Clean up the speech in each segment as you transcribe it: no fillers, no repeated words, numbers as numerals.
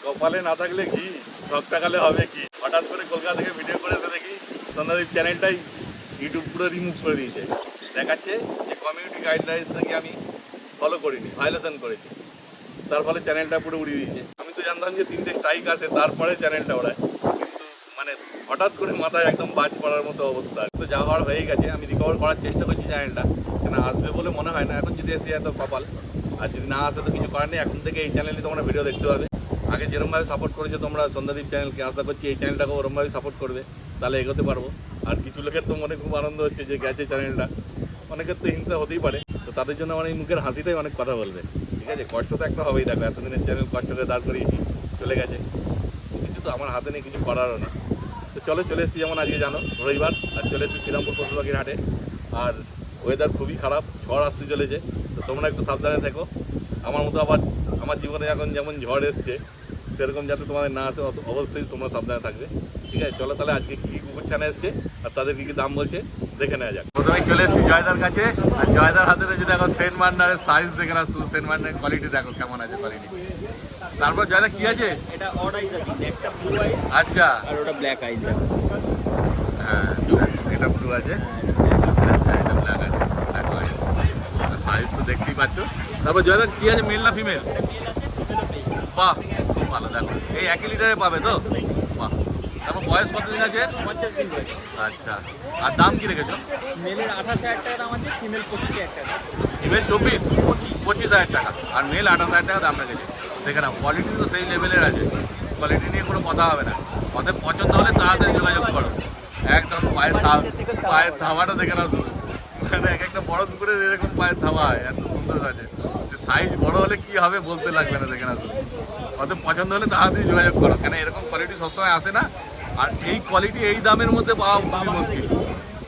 কপালে না থাকলে কি, ঠক টাকালে হবে কি। হঠাৎ করে কলকাতা থেকে ভিডিও করে এসে দেখি সন্ধ্যাদীপ চ্যানেলটাই ইউটিউব পুরো রিমুভ করে দিয়েছে। দেখাচ্ছে যে কমিউনিটি গাইডলাইন্স থেকে আমি ফলো করিনি, ভায়োলেশন করেছি, তার ফলে চ্যানেলটা পুরো উড়িয়ে দিয়েছে। আমি তো জানতাম যে 3টে স্ট্রাইক আছে তারপরে চ্যানেলটা ওড়ায়, কিন্তু মানে হঠাৎ করে মাথায় একদম বাজ পড়ার মতো অবস্থা। তো যা হওয়ার হয়ে গেছে, আমি রিকভার করার চেষ্টা করছি চ্যানেলটা, কেন আসবে বলে মনে হয় না এখন। যদি এসে এত কপাল, আর যদি না আসে তো কিছু করার নেই। এখন থেকে এই চ্যানেলে তোমরা ভিডিও দেখতে পাবে। আগে যেরকমভাবে সাপোর্ট করেছো তোমরা সন্ধ্যাদীপ চ্যানেলকে, আশা করছি এই চ্যানেলটাকে ওরকমভাবে সাপোর্ট করবে, তাহলে এগোতে পারবো। আর কিছু লোকের তো মনে খুব আনন্দ হচ্ছে যে গেছে চ্যানেলটা, অনেকের তো হিংসা হতেই পারে। তো তাদের জন্য আমার এই মুখের হাসিটাই অনেক কথা বলবে, ঠিক আছে। কষ্ট তো একটা হবেই, দেখো এতদিনের চ্যানেল কষ্ট করে দাঁড় করিয়েছি, চলে গেছে, কিছু তো আমার হাতে নেই, কিছু করারও নেই। তো চলে এসেছি, যেমন আজকে জানো রবিবার, আর চলে এসেছি শ্রীরামপুর পশুপাখির হাটে। আর ওয়েদার খুবই খারাপ, ঝড় আসতে চলেছে, তো তোমরা একটু সাবধানে থেকো। আমার মতো আবার আমার জীবনে এখন যেমন ঝড় এসছে, সেরকম যাতে তোমাদের না আসে অবশ্যই তোমরা সাবধানে থাকবে, ঠিক আছে। চলো তাহলে আজকে কী কুকুর ছানা এসছে আর তাদের কী কী দাম বলছে দেখে নেওয়া যাক। প্রথমেই চলে এসেছি জয়দার কাছে, আর জয়দার হাতে রয়েছে দেখো সেন্ট মার্নারের সাইজ দেখে না, শুধু সেন্ট মার্নারের কোয়ালিটি দেখো কেমন আছে কোয়ালিটি। তারপর জয়দা কি আছে? এটা অড আইজ আছে, একটা ব্লু আইজ আচ্ছা, আর ওটা ব্ল্যাক আইজ। হ্যাঁ এটা ব্লু আছে, আচ্ছা এটা ব্ল্যাক আছে, সাইজ তো দেখতেই পাচ্ছ। তারপর জয়দা কি আছে, মেল না ফিমেল? বাহ খুব ভালো, দেখো এই 1 লিটারে পাবে তো, বাহ। তারপর বয়স কতদিন আছে? 50 দিন বয়স। আচ্ছা, আর দাম কি রেখেছো? মেলের 28,000 টাকা দাম আছে, ফিমেল 25,000 টাকা। ফিমেল 25,000 টাকা, আর মেল 28,000 টাকা দাম রেখেছে। দেখে নাও কোয়ালিটি তো সেই লেভেলের আছে, কোয়ালিটি নিয়ে কোনো কথা হবে না। আমাদের পছন্দ হলে তাড়াতাড়ি যোগাযোগ করো। একদম পায়ের থাবাটা দেখে নাও শুধু, মানে এক একটা বড় পুকুরের এরকম পায়ের থাবা হয়, এত সুন্দর আছে। সাইজ বড় হলে কি হবে বলতে লাগবে না, দেখে না শুধু। ওদের পছন্দ হলে তাড়াতাড়ি যোগাযোগ করো, কেন এরকম কোয়ালিটি সবসময় আসে না। আর এই কোয়ালিটি এই দামের মধ্যে পাওয়া খুবই মুশকিল।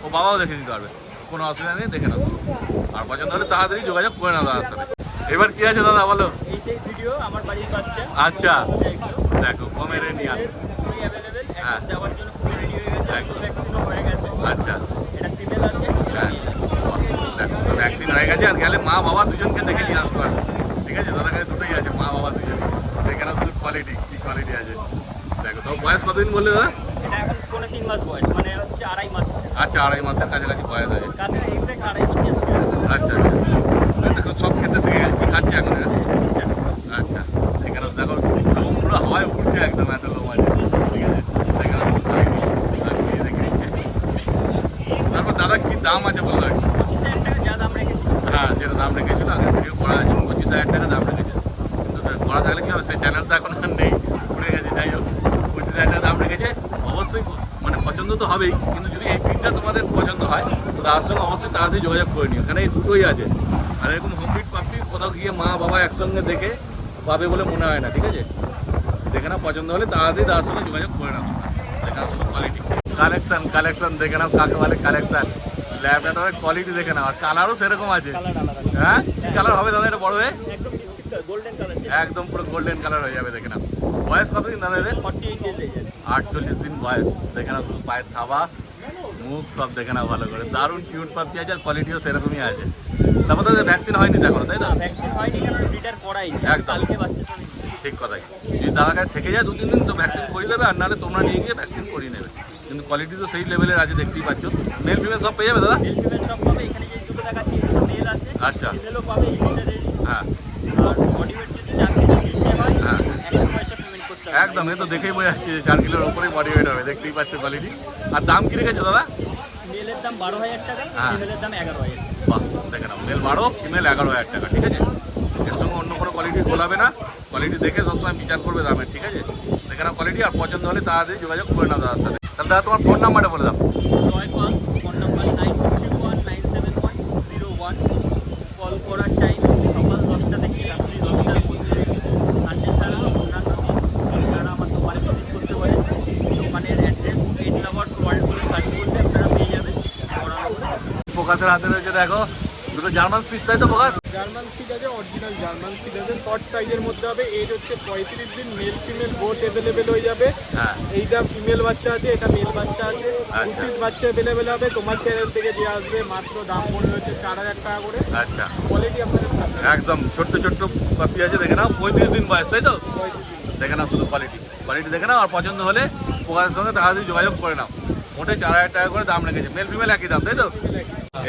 ও বাবাও দেখে নিতে পারবে, কোনো অসুবিধা নেই, দেখে নাও। আর পছন্দ হলে তাড়াতাড়ি যোগাযোগ করে নাও দাদার সাথে। এবার কি আছে দাদা বলো? এই সেই ভিডিও আমার বাড়ির বাচ্চা। আচ্ছা দেখো পমেরেনিয়ান, পুরো অ্যাভেলেবেল, হ্যাঁ। এখন যাওয়ার জন্য পুরো রেডি হয়ে গেছে, একদম। ভ্যাকসিনও হয়ে গেছে। আচ্ছা এটা ফিমেল আছে, হ্যাঁ, দেখো ভ্যাকসিন হয়ে গেছে, আর গেলে মা বাবা দুজনকে দেখে নিয়ে আসতে পারবে, ঠিক আছে। দাদার কাছে দুটোই আছে, মা বাবা দুজনই দেখে না, শুধু কোয়ালিটি কি কোয়ালিটি আছে দেখো। তো বয়স কতদিন বললে দাদা? এটা এখন 3 মাস বয়স, মানে হচ্ছে 2.5 মাস। আচ্ছা 2.5 মাসের কাছাকাছি বয়স আছে। কাছে এক্সাক্ট 2.5 মাসই আছে। আচ্ছা দেখো সব খেতে শিখে গেছে, কি খাচ্ছে এখন এরা? আচ্ছা এখানে দেখো লোম পুরো হাওয়ায় উঠছে, একদম এত লোম আছে, ঠিক আছে। এখানে দেখে নিচ্ছে। তারপর দাদা কি দাম আছে বললো? 25,000 টাকা যা দাম রেখেছি। হ্যাঁ যেটা দাম রেখেছিল আগে ভিডিও করা আছে, 25,000 টাকা দাম রেখেছে। কিন্তু করা থাকলে কি হবে, সেই চ্যানেল তো এখন আর নেই, উড়ে গেছে। যাই হোক 25,000 টাকা দাম রেখেছে। অবশ্যই মানে পছন্দ তো হবেই, কিন্তু যদি এই পিনটা তোমাদের পছন্দ হয় তো তার সঙ্গে অবশ্যই তাড়াতাড়ি যোগাযোগ করে নিও, এখানে এই দুটোই আছে। আর এরকম হোম ব্রিড পাপি কোথাও গিয়ে মা বাবা একসঙ্গে দেখে পাবে বলে মনে হয় না, ঠিক আছে। দেখে না, পছন্দ হলে তাড়াতাড়ি তার সঙ্গে যোগাযোগ করে নাও তোমরা। দেখে নাও শুধু কোয়ালিটি, কালেকশন দেখে নাও, কাকে বলে কালেকশন। ল্যাবরেটরের কোয়ালিটি দেখে নাও, আর কালারও সেরকম আছে। কালার আলাদা। হ্যাঁ কি কালার হবে দাদা এটা বড় হয়ে? একদম গোল্ডেন কালার। একদম পুরো গোল্ডেন কালার হয়ে যাবে, দেখে নাও। বয়স কতদিন দাদা এদের? 48 ডেজ এজ আছে। 48 দিন বয়স, দেখে নাও শুধু পায়ের থাবা মুখ সব দেখে নাও ভালো করে। দারুণ কিউট পাপি আছে, আর কোয়ালিটিও সেরকমই আছে। তারপর তাদের ভ্যাকসিন হয়নি দেখো, তাই তো? ভ্যাকসিন হয়নি, কারণ ব্রিডার করাই একদম। কালকে বাচ্চা চলে। ঠিক কথাই, যদি দাদার কাছে থেকে যায় 2-3 দিন তো ভ্যাকসিন করিয়ে দেবে, আর নাহলে তোমরা নিয়ে গিয়ে ভ্যাকসিন করিয়ে নেবে। কিন্তু কোয়ালিটি তো সেই লেভেলের আছে, দেখতেই পাচ্ছ। মেল ফিমেল সব পেয়ে যাবে দাদা? মেল ফিমেল সব পাবে, এখানে যে দুটো দেখাচ্ছি মেল আছে। আচ্ছা। ফিমেলও পাবে, লিমিটেড। হ্যাঁ আর বডি ওয়েট যদি 4 কিলো নিচে হয়, হ্যাঁ। 1 পয়সা পেমেন্ট করতে হবে। একদম, এ তো দেখেই বোঝা যাচ্ছে যে 4 কিলোর উপরেই বডি ওয়েট হবে, দেখতেই পাচ্ছ কোয়ালিটি। আর দাম কি রেখেছো দাদা? মেলের দাম 12,000 টাকা, হ্যাঁ। ফিমেলের দাম 11,000। বাহ দেখে নাও, মেল 12 ফিমেল 11,000 টাকা, ঠিক আছে। এর সঙ্গে অন্য কোনো কোয়ালিটি গোলাবে না, কোয়ালিটি দেখে সবসময় বিচার করবে দামের, ঠিক আছে। দেখে নাও কোয়ালিটি, আর পছন্দ হলে তাড়াতাড়ি যোগাযোগ করে নাও দাদার সাথে। তাহলে দাদা তোমার ফোন নাম্বারটা বলে দাও। Jaipal, phone number 9231971001। কল করার টাইম সকাল 10টা থেকে রাত্রি 10টার মধ্যে। সানডে ছাড়া অন্যান্য দিন আপনারা আমার দোকানে ভিজিট করতে পারেন। দোকানের অ্যাড্রেস 8 লাভার্স ওয়ার্ল্ড বলে সার্চ করলে আপনারা পেয়ে যাবেন। ফোকাসের হাতে রয়েছে দেখো দুটো জার্মান স্পিচ, তাই তো ফোকাস? জার্মান স্পিচ আছে, অরিজিনাল জার্মান স্পিচ আছে, শর্ট সাইজের মধ্যে হবে। এজ হচ্ছে 35 দিন, মেল ফিমেল বোথ অ্যাভেলেবেল হয়ে যাবে। হ্যাঁ এইটা ফিমেল বাচ্চা আছে, এটা মেল বাচ্চা আছে। আচ্ছা। 2 বাচ্চা অ্যাভেলেবেল হবে। তোমার চ্যানেল থেকে যে আসবে, মাত্র দাম পড়বে হচ্ছে 4,000 টাকা করে। আচ্ছা কোয়ালিটি আপনাদের সামনে। একদম ছোট্ট পাপি আছে, দেখে নাও 35 দিন বয়স, তাই তো? 35 দিন। দেখে নাও শুধু কোয়ালিটি দেখে নাও, আর পছন্দ হলে প্রকাশের সঙ্গে তাড়াতাড়ি যোগাযোগ করে নাও। মোটে 4000 টাকা করে দাম রেখেছে, মেল ফিমেল একই দাম, তাই তো?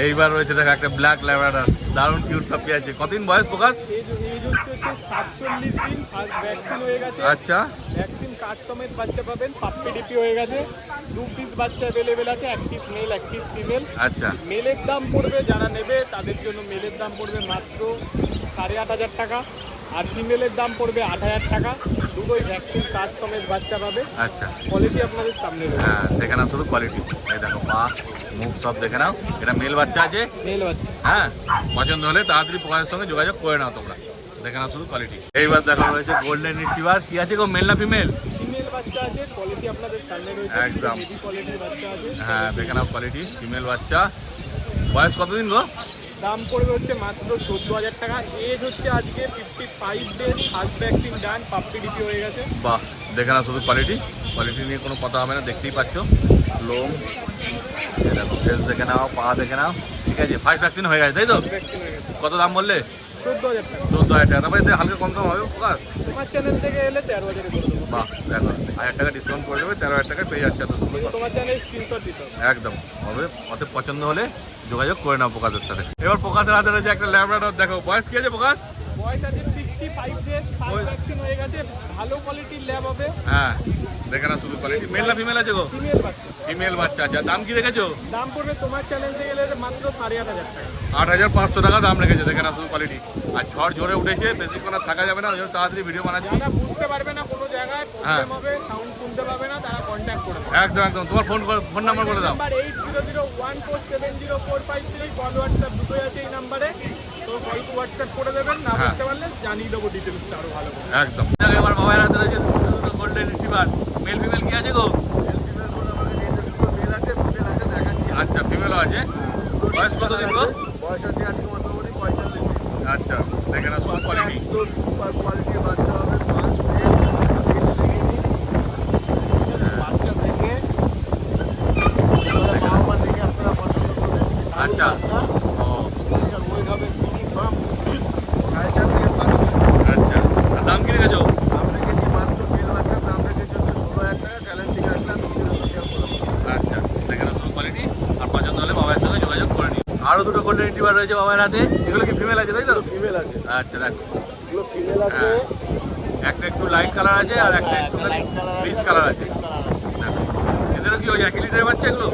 এইবার রয়েছে দেখো একটা ব্ল্যাক ল্যাব্রাডর, দারুণ কিউট পাপি আছে। কতদিন বয়স প্রকাশ? এজ হচ্ছে 47 দিন, ফার্স্ট ভ্যাকসিন হয়ে গেছে। আচ্ছা, ভ্যাকসিন কার্ড সমেত বাচ্চা পাবেন, পাপ্পি ডিপি হয়ে গেছে। 2 পিস বাচ্চা অ্যাভেলেবেল আছে, 1 পিস মেল 1 পিস ফিমেল। আচ্ছা, মেলের দাম পড়বে, যারা নেবে তাদের জন্য মেলের দাম পড়বে মাত্র 8500 টাকা, আর ফিমেলের দাম পড়বে 8000 টাকা। দুটোই ভ্যাকসিন কার্ড সমেত বাচ্চা পাবে। আচ্ছা, কোয়ালিটি আপনাদের সামনে রয়েছে। হ্যাঁ দেখে নাও শুধু কোয়ালিটি, এই দেখো পা মুখ সব দেখে নাও। এটা মেল বাচ্চা আছে, মেল বাচ্চা। হ্যাঁ পছন্দ হলে তাড়াতাড়ি প্রকাশের সঙ্গে যোগাযোগ করে নাও তোমরা, দেখে নাও শুধু কোয়ালিটি। এইবার দেখো রয়েছে গোল্ডেন রিট্রিভার, কি আছে গো, মেল না ফিমেল? ফিমেল বাচ্চা আছে, কোয়ালিটি আপনাদের সামনে রয়েছে। একদম। হেভি কোয়ালিটির বাচ্চা আছে। হ্যাঁ দেখে নাও কোয়ালিটি, ফিমেল বাচ্চা। বয়স কতদিন গো? দাম পড়বে হচ্ছে মাত্র 14000 টাকা। এজ হচ্ছে আজকে 55 ডেজ, ফার্স্ট ভ্যাকসিন ডান, পাপ্পি ডিপি হয়ে গেছে। বাহ, দেখে নাও শুধু কোয়ালিটি নিয়ে কোনো কথা হবে না, দেখতেই পাচ্ছ। লোম এই দেখো, ফেস দেখে নাও, পা দেখে নাও, ঠিক আছে। ফার্স্ট ভ্যাকসিন হয়ে গেছে, তাই তো? ভ্যাকসিন হয়ে গেছে। কত দাম বললে? 14000 টাকা। 14000 টাকা, তারপরে এতে হালকা কম কম হবে প্রকাশ? তোমার চ্যানেল থেকে এলে 13000 করে দেবো। বাহ দেখো, 1000 টাকা ডিসকাউন্ট করে দেবে, 13000 টাকায় পেয়ে যাচ্ছে। এত সুন্দর কিন্তু তোমার চ্যানেল স্ক্রিনশট দিতে হবে। একদম হবে, অত পছন্দ হলে যোগাযোগ করে নাও প্রকাশের সাথে। এবার প্রকাশের হাতে রয়েছে একটা ল্যাব্রাডর, দেখো বয়স কি আছে প্রকাশ? বয়স আছে 65 ডেজ, ফার্স্ট ভ্যাকসিন হয়ে গেছে। ভালো কোয়ালিটির ল্যাব হবে। হ্যাঁ দেখে না শুধু কোয়ালিটি। মেল না ফিমেল আছে গো? ফিমেল বাচ্চা। ফিমেল বাচ্চা আছে। আর দাম কি রেখেছো? দাম পড়বে তোমার চ্যানেল থেকে এলে মাত্র 8500 টাকা। 8500 টাকা দাম রেখেছে, দেখে না শুধু কোয়ালিটি। আর ঝড় জোরে উঠেছে, বেশিক্ষণ আর থাকা যাবে না, ওই জন্য তাড়াতাড়ি ভিডিও বানাচ্ছি। যারা বুঝতে পারবে না কোনো জায়গায় প্রবলেম হবে, সাউন্ড শুনতে পাবে না, তারা কন্ট্যাক্ট করবে। একদম একদম, তোমার ফোন নাম্বার বলে দাও। নাম্বার 8001470453, কল হোয়াটসঅ্যাপ দুটোই আছে এই নাম্বারে। তো কল হোয়াটসঅ্যাপ করে দেবেন, না হ্যাঁ। বুঝতে পারলে জানিয়ে দেবো ডিটেলসটা আরো ভালো করে। একদম। এবার বাবার হাতে রয়েছে দুটো গোল্ডেন রিট্রিভার। মেল ফিমেল কি আছে গো? আচ্ছা, ফিমেলও আছে। বয়স কতদিন গো? বয়স আছে আজকে মোটামুটি 45। আচ্ছা, দেখে না শুধু কোয়ালিটি। একদম সুপার কোয়ালিটির বাচ্চা হবে, ফার্স্ট বাচ্চা থেকে এবারে মা থেকে আপনারা পছন্দ করবেন। আচ্ছা। ও ওইভাবে মিনিমাম 4.5 থেকে 5 আচ্ছা, আর দাম কি রেখেছো? দাম রেখেছি মাত্র মেল বাচ্চার দাম রেখেছি হচ্ছে 16000 টাকা। চ্যালেঞ্জ থেকে আসলে আমি শেয়ার করবো। আচ্ছা, দেখে না শুধু কোয়ালিটি, আর পছন্দ হলে বাবার সঙ্গে যোগাযোগ করে নিও। আরো দুটো গোল্ডেন রিট্রিভার রয়েছে বাবার হাতে, এগুলো কি ফিমেল আছে, তাই তো? ফিমেল আছে, আচ্ছা দেখো, এগুলো ফিমেল আছে। হ্যাঁ। একটা একটু লাইট কালার আছে, আর একটা একটু রিচ কালার আছে। দেখো, এদেরও কি ওই একই লিটারের বাচ্চা এগুলো?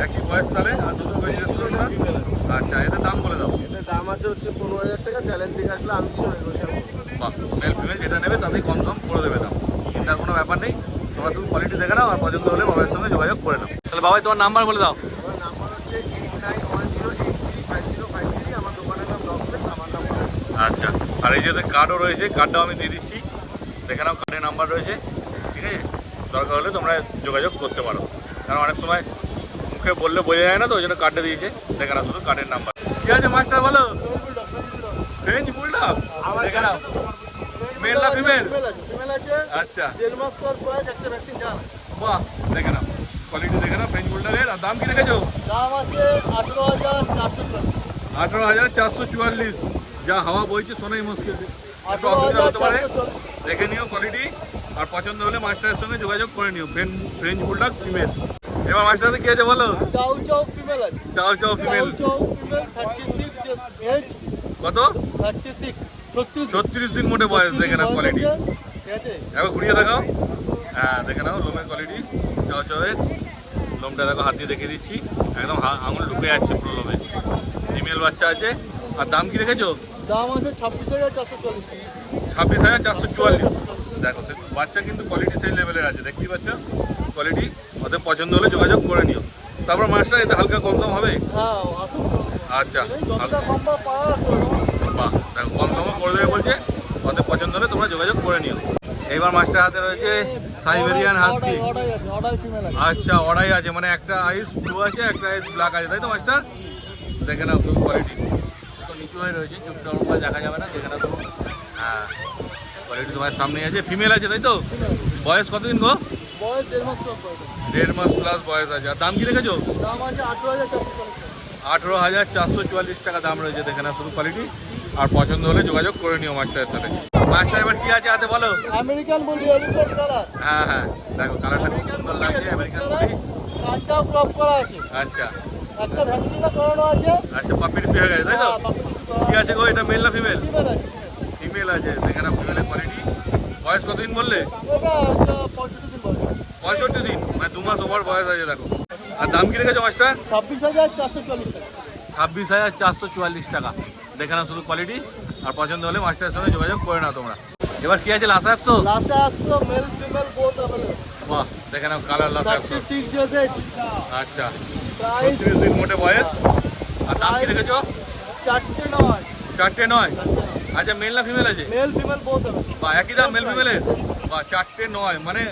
একই বয়স তাহলে, আর দুটো জিজ্ঞেস করুন না। আচ্ছা, এদের দাম বলে দাও। এটার দাম আছে হচ্ছে 15000 টাকা। চ্যালেঞ্জ থেকে আসলে আমি কিছু নেগোশিয়েট করবো। বাহ, মেল ফিমেল যেটা নেবে তাতেই কম কম করে দেবে দাম, চিন্তার কোনো ব্যাপার নেই। তোমরা শুধু কোয়ালিটি দেখে নাও, আর পছন্দ হলে বাবার সঙ্গে যোগাযোগ করে নাও। তাহলে বাবাই তোমার নাম্বার বলে দাও। আমার নাম্বার হচ্ছে 8910835053। আমার দোকানের নাম ডক্টর, আমার নাম্বার। আচ্ছা, আর এই যে কার্ডও রয়েছে, কার্ডটাও আমি দিয়ে দিচ্ছি, দেখে নাও, কার্ডের নাম্বার রয়েছে, ঠিক আছে? দরকার হলে তোমরা যোগাযোগ করতে পারো, কারণ অনেক সময় মুখে বললে বোঝা যায় না, তো ওই জন্য কার্ডটা দিয়েছে, দেখে নাও শুধু কার্ডের নাম্বার। ঠিক আছে মাস্টার, বলো। ফ্রেঞ্চ বুলডগ, দেখে নাও, মেল না ফিমেল? ফিমেল আছে। আচ্ছা, 1.5 মাস পর বয়স, একটা ভ্যাকসিন খাওয়া। বাহ, দেখে নাও কোয়ালিটি দেখে নাও ফ্রেঞ্চ বুলডগের। আর দাম কি রেখেছো? দাম আছে 18444। 18444। যা হাওয়া বইছে শোনাই মুশকিল, একটু অসুবিধা হতে পারে, দেখে নিও কোয়ালিটি, আর পছন্দ হলে মাস্টারের সঙ্গে যোগাযোগ করে নিও। French bulldog female. এবার মাস্টারের কি আছে বলো? চাউ চাউ ফিমেল আছে। চাও চাও ফিমেল। চাউ ফিমেল 36 এজ। কত? 36 36 36 দিন মোটে বয়স, দেখে নাও কোয়ালিটি। ঠিক আছে। একবার ঘুরিয়ে দেখাও। হ্যাঁ দেখে নাও লোমের কোয়ালিটি, চাও চাওয়ের লোমটা দেখো, হাত দিয়ে দেখে দিচ্ছি, একদম আঙুল ঢুকে যাচ্ছে পুরো লোমে। ফিমেল বাচ্চা আছে। আর দাম কি রেখেছো? দাম আছে 26440। 26444। দেখো বাচ্চা কিন্তু কোয়ালিটি সেই লেভেলের আছে, দেখতেই পাচ্ছ কোয়ালিটি। ওদের পছন্দ হলে যোগাযোগ করে নিও। তারপর মাছটা এতে হালকা কম দাম হবে। হ্যাঁ আসুন। আচ্ছা, যতটা সম্ভব পাওয়া বাহ, দেখো কম দামও করে দেবে বলছে, ওদের পছন্দ হলে তোমরা যোগাযোগ করে নিও। এইবার মাছটার হাতে রয়েছে সাইবেরিয়ান হাস্কি। অর্ডার ফিমেল আছে। আচ্ছা, ওরাই আছে, মানে একটা আইস ব্লু আছে, একটা আইস ব্ল্যাক আছে, তাই তো মাস্টার? দেখে নাও খুব কোয়ালিটি, তো নিচু হয়ে রয়েছে, চোখটা ওরকম দেখা যাবে না, দেখে নাও তো। হ্যাঁ, কোয়ালিটি তোমার সামনেই আছে, ফিমেল আছে, তাই তো? বয়স কতদিন গো? বয়স 1.5 মাস প্লাস বয়স। 1.5 মাস প্লাস বয়স আছে। আর দাম কি রেখেছো? দাম আছে 18440। 18444 টাকা দাম রয়েছে, দেখে নাও শুধু কোয়ালিটি। আর পছন্দ হলে যোগাযোগ করে নিও মাস্টারের সাথে। মাস্টার এবার কি আছে হাতে বলো? আমেরিকান বলি এলিফ্যান্ট কালার, হ্যাঁ হ্যাঁ, দেখো কালারটা খুব সুন্দর লাগছে, আমেরিকান বডি। কানটাও ক্রপ করা আছে, আচ্ছা একটা ভ্যাকসিনও করানো আছে। আচ্ছা, পাপির হয়ে গেছে তাই তো? কি আছে গো, এটা মেল না ফিমেল? ফিমেল আছে, ফিমেল আছে, দেখে না ফিমেলের কোয়ালিটি। বয়স কতদিন বললে? এটা 65 দিন বয়স, 65 দিন, মানে 2 মাস ওভার বয়স আছে দেখো। আর দাম কি রেখেছো মাস্টার? 26,440 টাকা। 26,444 টাকা। দেখে নাও শুধু কোয়ালিটি, আর পছন্দ হলে মাস্টারের সঙ্গে যোগাযোগ করে নাও তোমরা। এবার কি আছে Lhasa 100? Lhasa 100 mail female both available. বাহ, দেখে নাও কালার লাসা 100। 36 years age, আচ্ছা, প্রাইস 36 দিন মোটে বয়স। আর দাম কি রেখেছো? 4.9, 4.9। আচ্ছা, মেল না ফিমেল আছে? Mail female both available. বা একই দাম মেল ফিমেলের? বা 4.9 মানে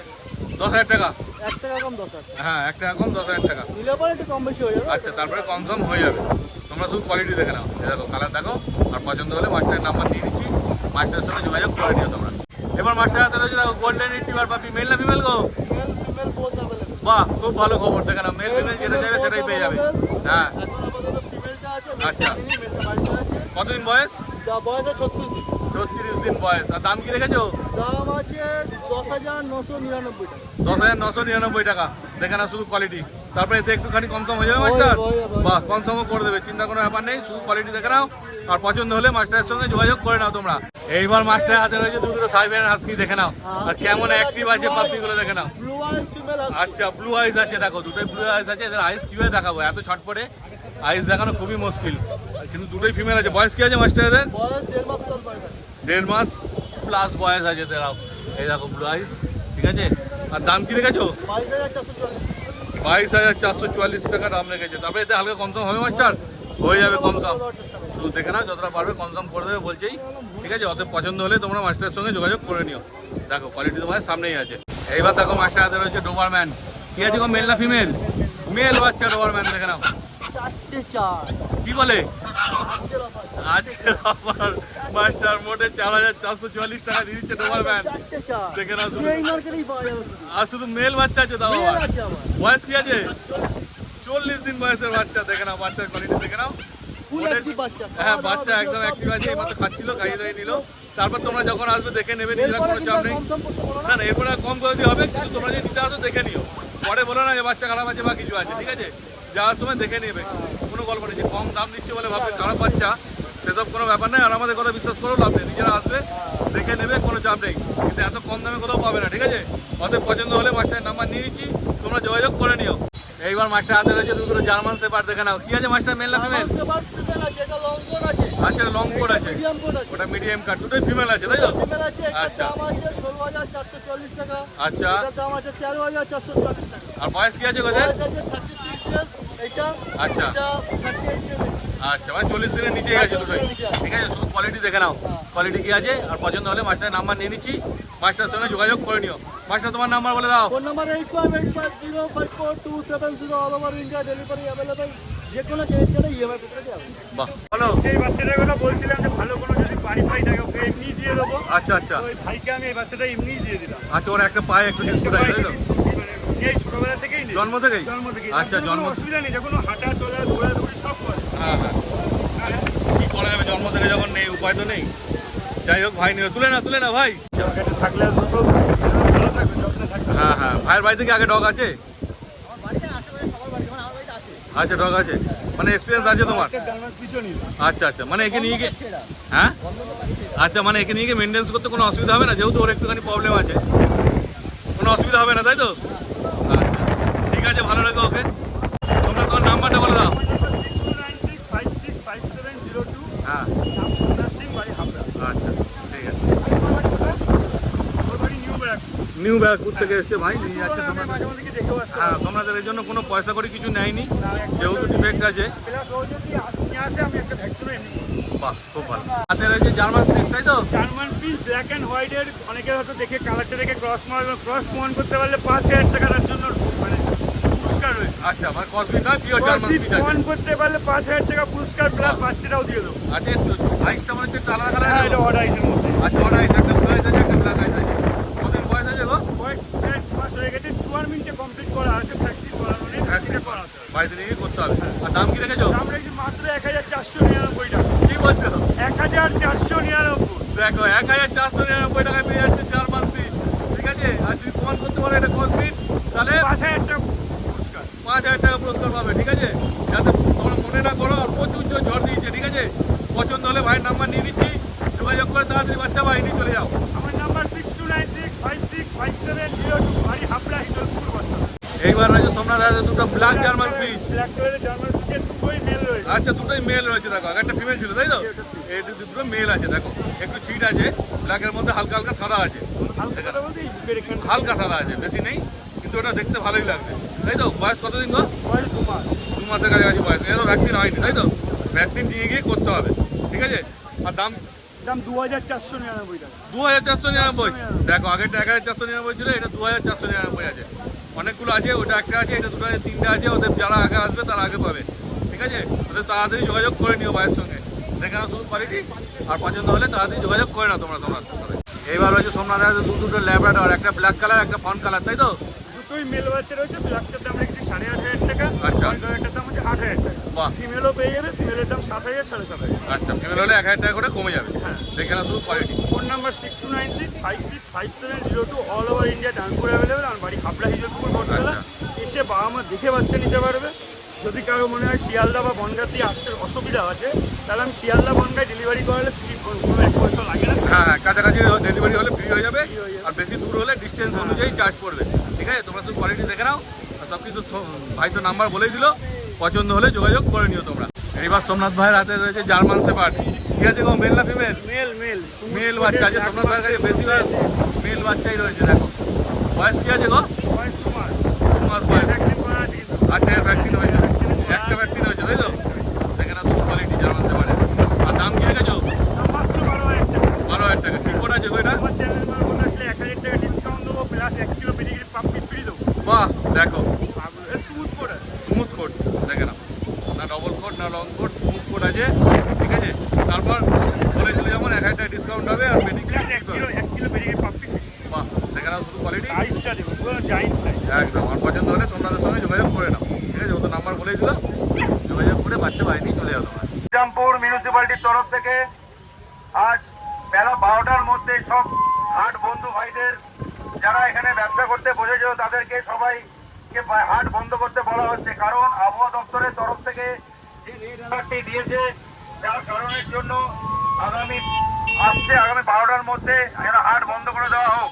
10,000 টাকা। 1 টাকা কম 10,000 টাকা। হ্যাঁ, 1 টাকা কম 10,000 টাকা। নিলে পরে একটু কম বেশি হয়ে যাবে। আচ্ছা, তারপরে কনফার্ম হয়ে যাবে। তোমরা শুধু কোয়ালিটি দেখে নাও, এই দেখো কালার দেখো, আর পছন্দ হলে মাস্টারের নাম্বার দিয়ে দিচ্ছি, মাস্টারের সঙ্গে যোগাযোগ করে নিও তোমরা। এবার মাস্টার হাতে রয়েছে দেখো গোল্ডেন রিট্রিভার পাপি, মেল না ফিমেল গো? Male female both available. বাহ, খুব ভালো খবর, দেখে নাও মেল ফিমেল যেটা চাইবে সেটাই পেয়ে যাবে। হ্যাঁ, এখন আপাতত ফিমেলটা আছে, আচ্ছা। মেলটা বাড়িতে আছে। কতদিন বয়স? যা বয়স আছে 36 দিন। 36 দিন বয়স। আর দাম কি রেখেছো? দাম আছে 10,999 টাকা। 10,999 টাকা। দেখে নাও শুধু কোয়ালিটি, তারপরে এতে একটুখানি কনফার্ম হয়ে যাবে মাস্টার? হয়ে যাবে। বাহ, কনফার্মও করে দেবে, চিন্তা কোনো ব্যাপার নেই, শুধু কোয়ালিটি দেখে নাও, আর পছন্দ হলে মাস্টারের সঙ্গে যোগাযোগ করে নাও তোমরা। এইবার মাস্টারের হাতে রয়েছে দুটো সাইবেরিয়ান হাস্কি, দেখে নাও, আর কেমন অ্যাক্টিভ আছে পাপিগুলো দেখে নাও। ব্লু আইস ফিমেল আছে। আচ্ছা, ব্লু আইস আছে, দেখো দুটোই ব্লু আইস আছে। এদের আইস কিভাবে দেখাবো, এত ছটপটে আইস দেখানো খুবই মুশকিল, কিন্তু দুটোই ফিমেল আছে। বয়স কি আছে মাস্টার এদের? বয়স 1.5 মাস প্লাস বয়স আছে। 1.5 মাস প্লাস বয়স আছে এদেরও। এই দেখো ব্লু আইস, ঠিক আছে। আর দাম কি রেখেছো? 22,440। 22,444 টাকা দাম রেখেছে। তারপরে এতে হালকা কমসম হবে মাস্টার? হয়ে যাবে কমসম, শুধু দেখে নাও, যতটা পারবে কনসাম করে দেবে বলছেই, ঠিক আছে। অত পছন্দ হলে তোমরা মাস্টারের সঙ্গে যোগাযোগ করে নিও। দেখো কোয়ালিটি তোমার সামনেই আছে। এইবার দেখো মাস্টার হাতে রয়েছে ডোবারম্যান। কি আছে গো, মেল না ফিমেল? মেল বাচ্চা ডোবারম্যান, দেখে নাও। 4.4 কি বলে? আজকের অফার। আজকের অফার মাস্টার মোটে 4,444 টাকা দিয়ে দিচ্ছে ডোবারম্যান। 4.4 দেখে নাও শুধু। এই মার্কেটেই পাওয়া যাবে শুধু। আর শুধু মেল বাচ্চা আছে তাও মেল আবার। আছে আমার। বয়স কি আছে? 40 দিন বয়সের বাচ্চা, দেখে নাও বাচ্চার কোয়ালিটি দেখে নাও। ফুল ওটা- অ্যাক্টিভ বাচ্চা। হ্যাঁ, বাচ্চা একদম অ্যাক্টিভ আছে, এইমাত্র খাচ্ছিল, খাইয়ে দাইয়ে নিল। তারপর তোমরা যখন আসবে দেখে নেবে, নিজেরা কোনো চাপ নেই। না না, এরপরে কম করে দিয়ে হবে, কিন্তু তোমরা যে নিতে আসো দেখে নিও। পরে বলো না যে বাচ্চা খারাপ আছে বা কিছু আছে, ঠিক আছে? যাওয়ার সময় দেখে নেবে, কোনো গল্প নেই যে কম দাম দিচ্ছে বলে ভাববে খারাপ বাচ্চা, সেসব কোনো ব্যাপার নেই। আর আমাদের কথা বিশ্বাস করেও লাভ নেই, নিজেরা আসবে দেখে নেবে, কোনো চাপ নেই। কিন্তু এত কম দামে কোথাও পাবে না, ঠিক আছে? অতএব পছন্দ হলে মাস্টারের নাম্বার নিয়ে নিচ্ছি, তোমরা যোগাযোগ করে নিও। এইবার মাস্টার হাতে রয়েছে দুটো জার্মান শেপার্ড, দেখে নাও। কি আছে মাস্টার, মেল না ফিমেল? এটা লং কোট আছে, আচ্ছা, লং কোট আছে, মিডিয়াম কোট আছে। ওটা মিডিয়াম কাট, দুটোই ফিমেল আছে তাই তো? ফিমেল আছে, এটার আচ্ছা। দাম আছে 16,440 টাকা। আচ্ছা, এটার দাম আছে 13,440 টাকা। আর বয়স কি আছে ওদের? বয়স আছে 36 ইয়ার্স এইটা। আচ্ছা। এটা 38 ইয়ার্স। আচ্ছা, মানে 40 দিনের নিচেই আছে দুটোই, ঠিক আছে। শুধু কোয়ালিটি দেখে নাও, কোয়ালিটি কি আছে, আর পছন্দ হলে মাস্টারের নাম্বার নিয়ে নিচ্ছি, মাস্টারের সঙ্গে যোগাযোগ করে নিও। মাস্টার তোমার নাম্বার বলে দাও। Phone number 8585054270 all over India, delivery available. যে কোনো ক্রেডিট কার্ডে ইএমআই পেতে যাবে। বাহ, বলো। সেই বাচ্চাটার কথা বলছিলাম যে ভালো কোনো যদি বাড়ি পাই থাকে ওকে এমনি দিয়ে দেবো। আচ্ছা আচ্ছা তো ওই ভাইকে আমি এই বাচ্চাটা এমনি দিয়ে দিলাম। আচ্ছা, ওর একটা পায়ে একটু ডিসপুট আছে তাই তো? মানে এই ছোটবেলা থেকেই নেই, জন্ম থেকেই? জন্ম থেকেই। আচ্ছা, জন্ম। অসুবিধা নেই, যখন হাঁটা চলা দৌড়াদৌড়ি সব করে। হ্যাঁ হ্যাঁ, কি করা যাবে, জন্ম থেকে যখন নেই, উপায় তো নেই। যাই হোক, ভাই নিও, তুলে না ভাই। ওর কাছে থাকলে দুটো ভালো থাকবে, যত্নে থাকবে। হ্যাঁ হ্যাঁ, ভাইয়ের বাড়ি থেকে আগে ডগ আছে? আমার বাড়িতে আশেপাশে সবার বাড়ি, মানে আমার বাড়িতে আসে। আচ্ছা, ডগ আছে, মানে এক্সপিরিয়েন্স আছে তোমার? একটা জার্মান পিছন নিল। আচ্ছা আচ্ছা, মানে একে নিয়ে গিয়ে, হ্যাঁ আচ্ছা, মানে একে নিয়ে গিয়ে মেনটেন্স করতে কোনো অসুবিধা হবে না, যেহেতু ওর একটুখানি প্রবলেম আছে, কোনো অসুবিধা হবে না তাই তো? আচ্ছা, ঠিক আছে, ভালো লাগে ওকে। তোমরা তোমার নাম্বারটা বলে দাও। 6296565702। হ্যাঁ, নাম সুন্দর সিং, বাড়ি হাবড়া। আচ্ছা, ঠিক আছে। ওর বাড়ি নিউ ব্যারাক। নিউ ব্যারাকপুর থেকে এসছে ভাই, নিয়ে যাচ্ছে আমরা তোমরা। মাঝে মাঝে গিয়ে দেখেও আসতে হ্যাঁ, তোমাদের এর জন্য কোনো পয়সা করে কিছু নেয়নি, যেহেতু ডিফেক্ট আছে। প্লাস ও যদি নিয়ে আসে আমি একটা ভ্যাকসিনও এমনি করবো। বাহ, খুব ভালো। হাতে রয়েছে জার্মান স্পিচ তাই তো? জার্মান পিস ব্ল্যাক অ্যান্ড হোয়াইটের, অনেকে হয়তো দেখে কালারটা দেখে ক্রস প্রমাণ করতে পারলে 5,000 টাকা তার জন্য মানে পুরস্কার রয়েছে। আচ্ছা, মানে কসমিক নয়, পিওর জার্মান ক্রস স্পিচ আছে। প্রমাণ করতে পারলে 5,000 টাকা পুরস্কার প্লাস বাচ্চাটাও দিয়ে দেবো। আচ্ছা, আইসটা মানে হচ্ছে একটু আলাদা কালার হ্যাঁ, আছে? এটা অর্ডাইজের মধ্যে। আচ্ছা, ওটা একটা ব্ল্যাক আছে, একটা ব্ল্যাক আছে। কতদিন বয়স আছে গো? কয়েক মাস হয়ে গেছে, টুর্নামেন্টে কমপ্লিট করা আছে, ভ্যাকসিন করানো নেই, ভ্যাকসিনে করাতে হবে। বাড়িতে নিয়ে গিয়ে করতে হবে। আর দাম কি রেখেছো? আমরা এই যে মাত্র 1,499 টাকা। কি বলছো? 1,499 যদি প্রমাণ করতে পারে এটা ক্রস ব্রিড, তাহলে 5,000 টাকা পুরস্কার। 5,000 টাকা পুরস্কার পাবে, ঠিক আছে? যাতে তোমরা মনে না করো, আর প্রচুর জোর ঝড় দিয়েছে, ঠিক আছে? পছন্দ হলে ভাইয়ের নাম্বার নিয়ে নিচ্ছি, যোগাযোগ করে তাড়াতাড়ি বাচ্চা বাড়ি নিয়ে চলে যাও। আমার নাম্বার 6296565702, বাড়ি হাবড়া, হিজলপুর, বর্ধমান। এইবার রয়েছে সোমনাথ আছে দুটো ব্ল্যাক জার্মান ফিশ। ব্ল্যাক কালারের জার্মান ফিশের দুটোই মেল রয়েছে। আচ্ছা, দুটোই মেল রয়েছে, দেখো আগে একটা ফিমেল ছিল, তাই তো? এই দুটো মেল আছে, দেখো একটু ছিট আছে, ব্ল্যাকের মধ্যে হালকা হালকা সাদা আছে, হালকা কথা বলতে এই বুকের এখানে হালকা সাদা আছে, বেশি নেই, কিন্তু ওটা দেখতে ভালোই লাগবে, তাই তো? বয়স কতদিন গো? বয়স 2 মাস। 2 মাসের কাছাকাছি বয়স, এরও ভ্যাকসিন হয়নি, তাই তো? ভ্যাকসিন নিয়ে গিয়ে করতে হবে, ঠিক আছে? আর দাম দাম 2,499 টাকা। 2,499। দেখো আগেরটা 1,499 ছিল, এটা 2,499 আছে। অনেকগুলো আছে, ওটা একটা আছে, এটা দুটো আছে, তিনটা আছে। ওদের যারা আগে আসবে তারা আগে পাবে, ঠিক আছে? ওদের তাড়াতাড়ি যোগাযোগ করে নিও ভাইয়ের সঙ্গে, দেখে নাও শুধু কোয়ালিটি, আর পছন্দ হলে তাড়াতাড়ি যোগাযোগ করে নাও তোমরা তোমার সাথে। এইবার হচ্ছে সোমনাথ আছে দুটো ল্যাব্রাডর, একটা ব্ল্যাক কালার, একটা ফন কালার, তাই তো? দুটোই মেল বাচ্চা রয়েছে। ব্ল্যাকটার দাম রেখেছি 8,500 টাকা। আচ্ছা। হোয়াইট কালারটার দাম হচ্ছে 8,000 টাকা। বাহ। ফিমেলও পেয়ে যাবে, ফিমেলের দাম 7,000 7,500। আচ্ছা, ফিমেল হলে 1,000 টাকা করে কমে যাবে, হ্যাঁ। দেখে নাও শুধু quality. Phone number 6296565702, all over India transport available. আমার বাড়ি হাবড়া, হিজলপুর, বটতলা। এসে বাবা মা দেখে বাচ্চা নিতে পারবে। যদি কারো মনে হয় শিয়ালদা বা বনগাঁ দিয়ে আসতে অসুবিধা আছে, তাহলে আমি শিয়ালদা বনগাঁয় ডেলিভারি করালে ফ্রি, কোনো 1 পয়সা লাগে না। হ্যাঁ হ্যাঁ, কাছাকাছি ডেলিভারি হলে ফ্রি হয়ে যাবে, Free হয়ে যাবে। আর বেশি দূর হলে ডিস্টেন্স অনুযায়ী চার্জ পড়বে, ঠিক আছে? তোমরা শুধু কোয়ালিটি দেখে নাও, আর সব কিছু ভাই তো নাম্বার বলেই দিল, পছন্দ হলে যোগাযোগ করে নিও তোমরা। এইবার সোমনাথ ভাইয়ের হাতে রয়েছে জার্মান শেপার্ড, ঠিক আছে গো? মেল না ফিমেল? মেল মেল মেল বাচ্চা আছে সোমনাথ ভাইয়ের কাছে, বেশিরভাগ মেল বাচ্চাই রয়েছে, দেখো। বয়স কি আছে গো? বয়স 2 মাস। 2 মাস বয়স। ভ্যাকসিন করা আছে কিন্তু। আচ্ছা, এর ভ্যাকসিন হয়েছে, একটা ভ্যাকসিন হয়েছে, তাই তো? দেখে না শুধু কোয়ালিটি জার্মান শেপার্ডের। আর দাম কি রেখেছো? দাম মাত্র 12,000 টাকা। 12,000 টাকা। কি কোড আছে গো এটা? আমার চ্যানেল মধ্যে আসলে 1,000 টাকা ডিসকাউন্ট দেবো, plus 1 kilo pedigree puppy free দেবো। বাহ, দেখো স্মুথ করে স্মুথ কোড, দেখে নাও, না ডবল কোড না লং কোড, স্মুথ কোড আছে, ঠিক আছে? তারপর বলেছিল যেমন 1,000 টাকা ডিসকাউন্ট হবে, আর pedigree plus 1 kilo pedigree puppy free. বাহ, দেখে নাও শুধু কোয়ালিটি সাইজটা দেখো, পুরো জায়েন্ট সাইজ। একদম। আর পছন্দ হলে সোমনাথের সঙ্গে যোগাযোগ করে নাও, ঠিক আছে? ও তো নাম্বার বলেই দিল, যোগাযোগ করে বাচ্চা বাড়ি নিয়ে চলে যাও তোমরা। শ্রীরামপুর মিউনিসিপ্যালিটির তরফ থেকে আজ বেলা 12টার মধ্যে সব হাট বন্ধু ভাইদের যারা এখানে ব্যবসা করতে বসেছিল তাদেরকে সবাইকে হাট বন্ধ করতে বলা হচ্ছে, কারণ আবহাওয়া দপ্তরের তরফ থেকে যে রেড অ্যালার্টটি দিয়েছে, যার কারণের জন্য আগামী 12টার মধ্যে যেন হাট বন্ধ করে দেওয়া হোক।